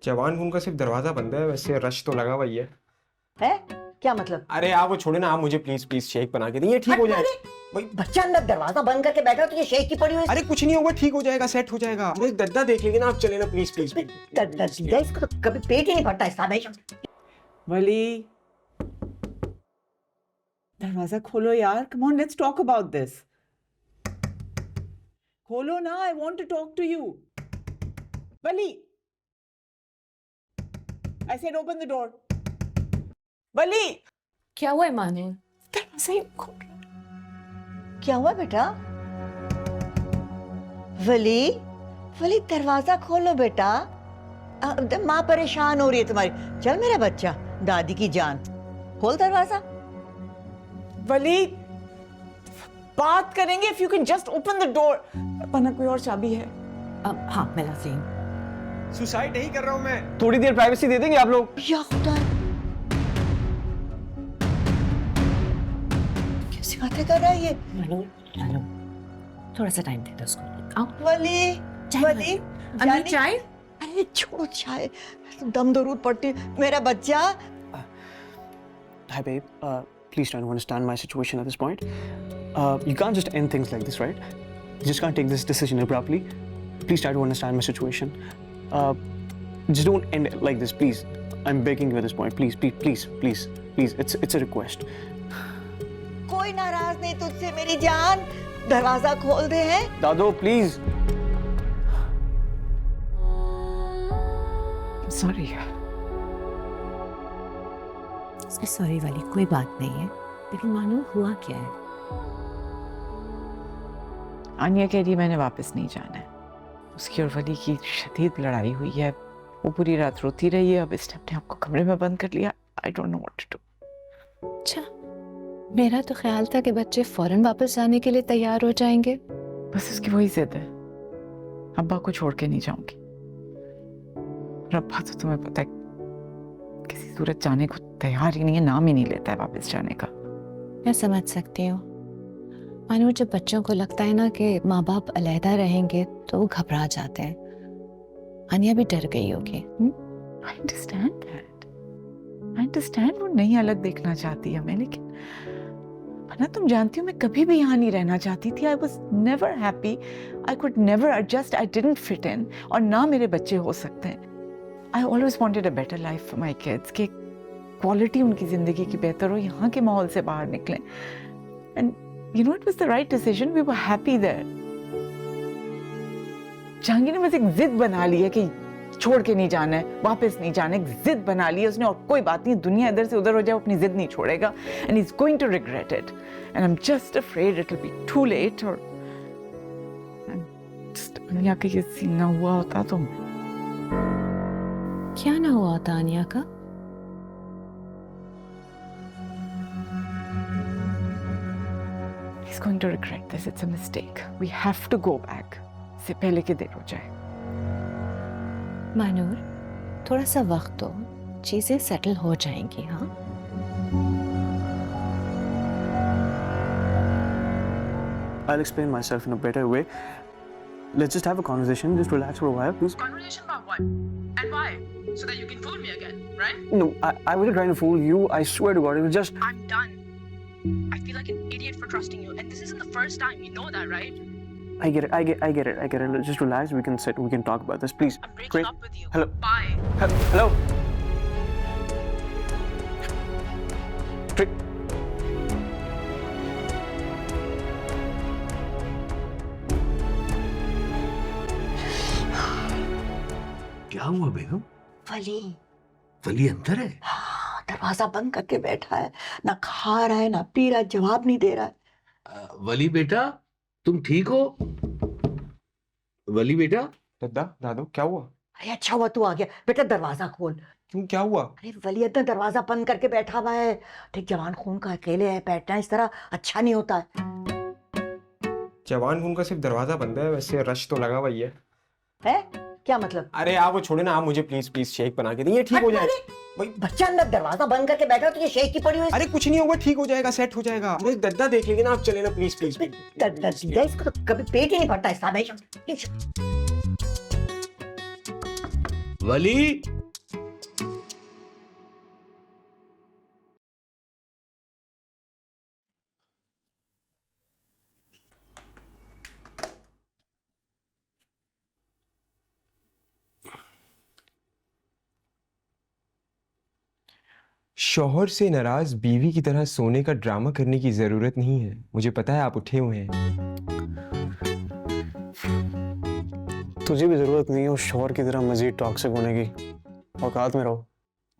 जवान खून का सिर्फ दरवाजा बंद है, वैसे रश तो लगा हुआ ही है। क्या मतलब? अरे आप वो छोड़े ना, आप मुझे प्लीज प्लीज शेक बना के दीजिए, ठीक हो जाएगा। भाई बच्चा अंदर दरवाजा बंद करके बैठा तो ये शेक की पड़ी हुई। अरे कुछ नहीं होगा, ठीक हो जाएगा, सेट हो जाएगा। अरे दद्दा देख लेंगे ना, आप चले ना प्लीज प्लीज। दीदा इसको तो कभी पेट ही नहीं भरता इसका हमेशा। वली, दरवाजा खोलो यार। Come on, let's talk about this. खोलो ना, I want to talk to you. Wali, I said open the door. Wali, क्या हुआ है माने? दरवाजा ही खोल। क्या हुआ बेटा? वली, वली दरवाजा खोलो बेटा। माँ परेशान हो रही है तुम्हारी। चल मेरा बच्चा, दादी की जान, खोल दरवाजा। वली, बात करेंगे। If you can just open the door. वरना कोई और चाबी है? हाँ मैं लाती हूँ। सुसाइड नहीं कर रहा हूँ मैं। थोड़ी देर प्राइवेसी दे देंगे आप लोग? या खुदा, कैसी बातें कर रहा है ये? मानो चलो, थोड़ा सा टाइम दे दो उसको। आओ वली, चाय वली, अम्मी जानी- चाय। अरे छोड़ो चाय, दम दरूद पड़ती मेरा बच्चा। Hi, babe. Please try to understand my situation at this point. You can't just end things like this, right? You just can't take this decision abruptly. Please try to understand my situation. Just don't end it like this, please. I'm begging you at this point. Please, please, please, please, please. It's a request. कोई नाराज नहीं तुझसे मेरी जान। दरवाजा खोल दे हैं। Dado, please. Sorry. इसमें सॉरी वाली कोई बात नहीं है, लेकिन मानो हुआ क्या है? आनिया कह रही है मैंने वापस नहीं जाना है। उसकी और वली की शदीद लड़ाई हुई है। वो पूरी रात रोती रही है। अब इस टाइम ने आपको कमरे में बंद कर लिया। I don't know what to do. अच्छा, मेरा तो ख्याल था कि बच्चे फौरन वापस जाने के लिए तैयार हो जाएंगे। बस इसकी वही जिद है, अब्बा को छोड़ के नहीं जाऊंगी। और अब्बा तो तुम्हें पता है किसी सूरत जाने को तैयार ही नहीं है, नाम ही नहीं लेता है वापस जाने का। मैं समझ सकती हूँ मानो, जब बच्चों को लगता है ना कि माँ बाप अलहदा रहेंगे तो वो घबरा जाते हैं। अनिया भी डर गई होगी। I understand that. I understand वो नहीं अलग देखना चाहती है हमें, लेकिन वरना तुम जानती हो मैं कभी भी यहाँ नहीं रहना चाहती थी। I was never happy. I could never adjust. I didn't fit in. और ना मेरे बच्चे हो सकते हैं। I always wanted a better life for my kids. कि क्वालिटी उनकी जिंदगी की बेहतर हो, यहाँ के माहौल से बाहर निकलें। And you know it was the right decision. We were happy there. Jahangir ने बस एक जिद बना ली है कि छोड़ के नहीं जाना है, वापस नहीं जाना है। एक जिद बना ली है उसने, और कोई बात नहीं, दुनिया इधर से उधर हो जाए, अपनी जिद नहीं छोड़ेगा। And he's going to regret it. And I'm just afraid it'll be too late. और just दुनिया का ये सीन ना हुआ होता तो क्या ना हुआ था अनिया का? he's going to regret this. It's a mistake. We have to go back. से पहले कि देर हो जाए। मानूर, थोड़ा सा वक्त दो, चीजें सेटल हो जाएंगी। हाँ, I'll explain myself in a better way. Let's just have a conversation. Just relax for a while, please. Conversation about what? And why? So that you can fool me again, right? No, I wasn't trying to fool you. I swear to God, it was just. I'm done. I feel like an idiot for trusting you, and this isn't the first time. You know that, right? I get it. Just relax. We can sit. We can talk about this, please. I'm breaking Great. up with you. Hello. Bye. Hello. Trick. क्या हुआ बेगम? वली, वली अंदर है? हाँ, दरवाजा बंद करके बैठा है। ना खा रहा है, ना पी रहा है, जवाब नहीं दे रहा है। वली बेटा, तुम ठीक हो? वली बेटा? दद्दा, दादो, क्या हुआ? अरे अच्छा हुआ तू आ गया बेटा, दरवाजा खोल। क्यों, क्या हुआ? अरे वली इतना दरवाजा बंद करके बैठा हुआ है। ठीक, जवान खून का अकेले है, बैठना इस तरह अच्छा नहीं होता है। जवान खून का सिर्फ दरवाजा बंद है, वैसे रश तो लगा हुआ ही है। क्या मतलब? अरे आप वो छोड़े ना, आप मुझे प्लीज प्लीज शेक बना के दीजिए, ठीक हो जाएगा। भाई बच्चा अंदर दरवाजा बंद करके बैठा तो ये शेक की पड़ी हुई। अरे कुछ नहीं होगा, ठीक हो जाएगा, सेट हो जाएगा। अरे दद्दा देख लेंगे ना, आप चले ना प्लीज प्लीज। दीदा इसको तो कभी पेट ही नहीं भरता इसका हमेशा। वली, शौहर से नाराज बीवी की तरह सोने का ड्रामा करने की जरूरत नहीं है। मुझे पता है आप उठे हुए हैं। तुझे भी जरूरत नहीं है उस शौहर की तरह मजीद टॉक्सिक होने की। औकात में रहो।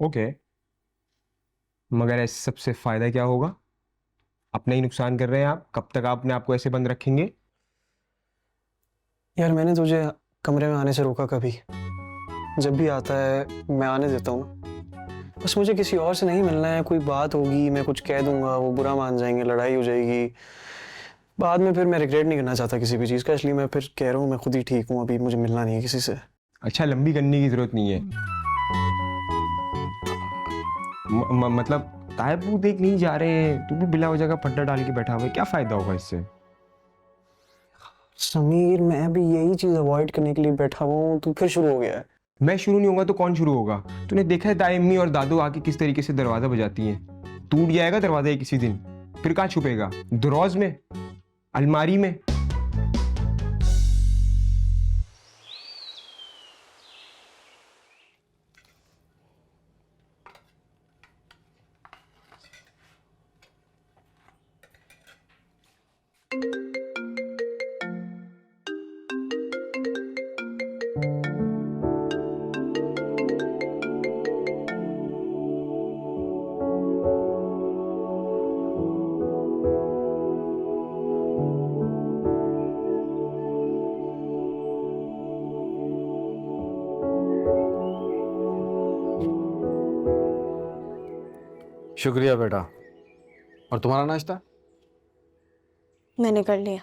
ओके, मगर ऐसे सबसे फायदा क्या होगा? अपना ही नुकसान कर रहे हैं आप। कब तक आप अपने आप को ऐसे बंद रखेंगे? यार मैंने तुझे कमरे में आने से रोका कभी? जब भी आता है मैं आने देता हूँ। बस मुझे किसी और से नहीं मिलना है। कोई बात होगी, मैं कुछ कह दूंगा, वो बुरा मान जाएंगे, लड़ाई हो जाएगी, बाद में फिर मैं रिग्रेट नहीं करना चाहता किसी भी चीज़ का। इसलिए मैं फिर कह रहा हूँ मैं खुद ही ठीक हूँ, अभी मुझे मिलना नहीं है किसी से। अच्छा, लंबी करने की जरूरत नहीं है। मतलब तायब देख नहीं जा रहे हैं, तू भी बिला वजह का पट्टा डाल के बैठा हुआ है, क्या फायदा होगा इससे? समीर मैं भी यही चीज़ अवॉइड करने के लिए बैठा हुआ हूँ, तू फिर शुरू हो गया है। मैं शुरू नहीं होगा तो कौन शुरू होगा? तूने देखा है दाई अम्मी और दादू आके किस तरीके से दरवाजा बजाती हैं? टूट जाएगा दरवाजा किसी दिन, फिर कहाँ छुपेगा? दरोज में, अलमारी में। शुक्रिया बेटा। और तुम्हारा नाश्ता? मैंने कर लिया।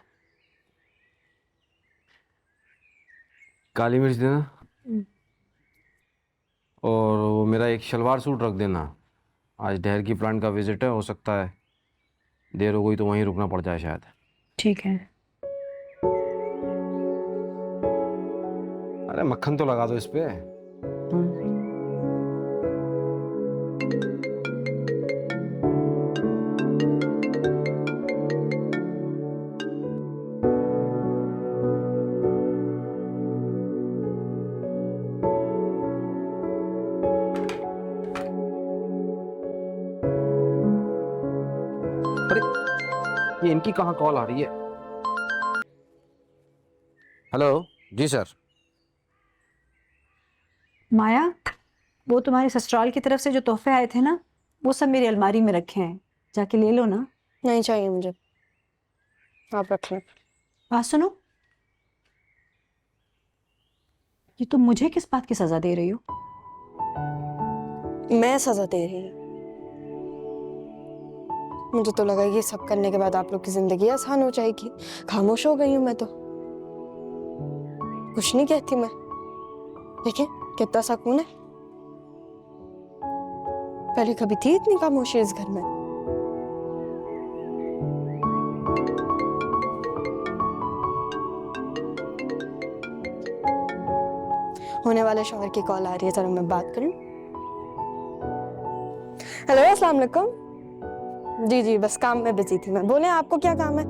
काली मिर्च देना और वो मेरा एक शलवार सूट रख देना। आज डहर की प्लांट का विजिट है, हो सकता है देर हो गई तो वहीं रुकना पड़ जाए शायद। ठीक है। अरे मक्खन तो लगा दो इस पे। ये इनकी कहाँ कॉल आ रही है? हेलो जी सर। माया, वो तुम्हारे ससुराल की तरफ से जो तोहफे आए थे ना, वो सब मेरी अलमारी में रखे हैं, जाके ले लो ना। नहीं चाहिए मुझे, आप रख लें। बात सुनो, ये तुम मुझे किस बात की सजा दे रही हो? मैं सजा दे रही हूँ? मुझे तो लगा ये सब करने के बाद आप लोग की जिंदगी आसान हो जाएगी। खामोश हो गई हूँ मैं तो, कुछ नहीं कहती मैं। देखिए कितना सुकून है, पहले कभी थी इतनी खामोशी इस घर में। होने वाले शौहर की कॉल आ रही है, जरा मैं बात करूं। हेलो अस्सलाम वालेकुम। जी जी बस काम में बिजी थी मैं। बोले आपको क्या काम है?